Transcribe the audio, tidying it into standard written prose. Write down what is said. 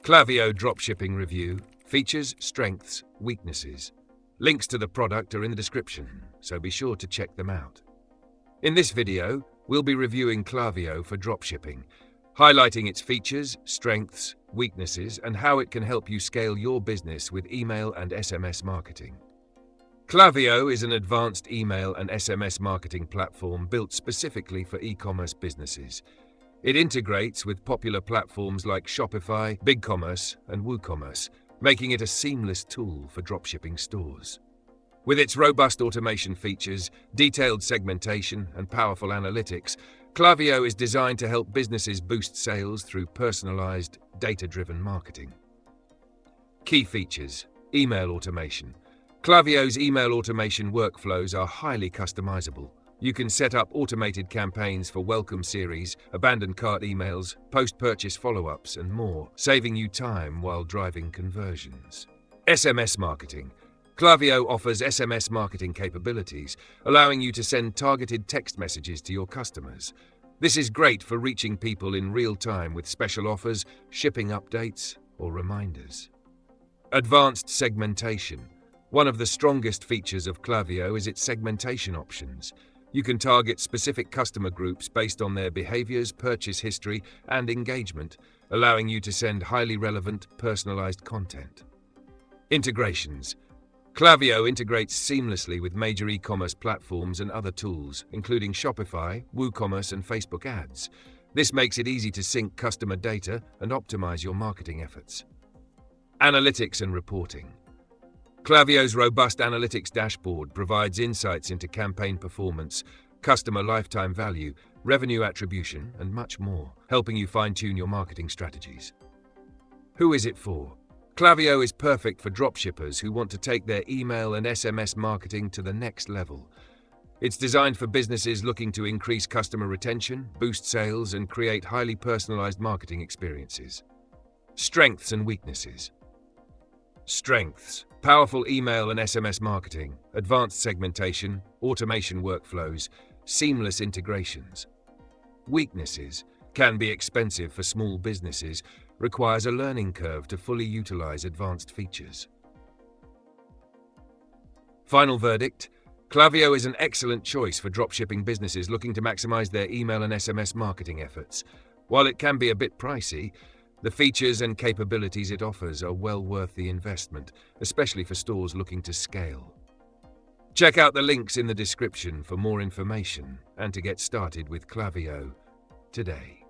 Klaviyo Dropshipping Review, features, strengths, weaknesses. Links to the product are in the description, so be sure to check them out. In this video, we'll be reviewing Klaviyo for dropshipping, highlighting its features, strengths, weaknesses, and how it can help you scale your business with email and SMS marketing. Klaviyo is an advanced email and SMS marketing platform built specifically for e-commerce businesses. It integrates with popular platforms like Shopify, BigCommerce, and WooCommerce, making it a seamless tool for dropshipping stores. With its robust automation features, detailed segmentation, and powerful analytics, Klaviyo is designed to help businesses boost sales through personalized, data-driven marketing. Key features: email automation. Klaviyo's email automation workflows are highly customizable. You can set up automated campaigns for welcome series, abandoned cart emails, post-purchase follow-ups, and more, saving you time while driving conversions. SMS marketing. Klaviyo offers SMS marketing capabilities, allowing you to send targeted text messages to your customers. This is great for reaching people in real time with special offers, shipping updates, or reminders. Advanced segmentation. One of the strongest features of Klaviyo is its segmentation options. You can target specific customer groups based on their behaviors, purchase history, and engagement, allowing you to send highly relevant, personalized content. Integrations. Klaviyo integrates seamlessly with major e-commerce platforms and other tools, including Shopify, WooCommerce, and Facebook ads. This makes it easy to sync customer data and optimize your marketing efforts. Analytics and reporting. Klaviyo's robust analytics dashboard provides insights into campaign performance, customer lifetime value, revenue attribution, and much more, helping you fine-tune your marketing strategies. Who is it for? Klaviyo is perfect for dropshippers who want to take their email and SMS marketing to the next level. It's designed for businesses looking to increase customer retention, boost sales, and create highly personalized marketing experiences. Strengths and weaknesses. Strengths: powerful email and SMS marketing, advanced segmentation, automation workflows, seamless integrations. Weaknesses: can be expensive for small businesses, requires a learning curve to fully utilize advanced features. Final verdict: Klaviyo is an excellent choice for dropshipping businesses looking to maximize their email and SMS marketing efforts. While it can be a bit pricey, the features and capabilities it offers are well worth the investment, especially for stores looking to scale. Check out the links in the description for more information and to get started with Klaviyo today.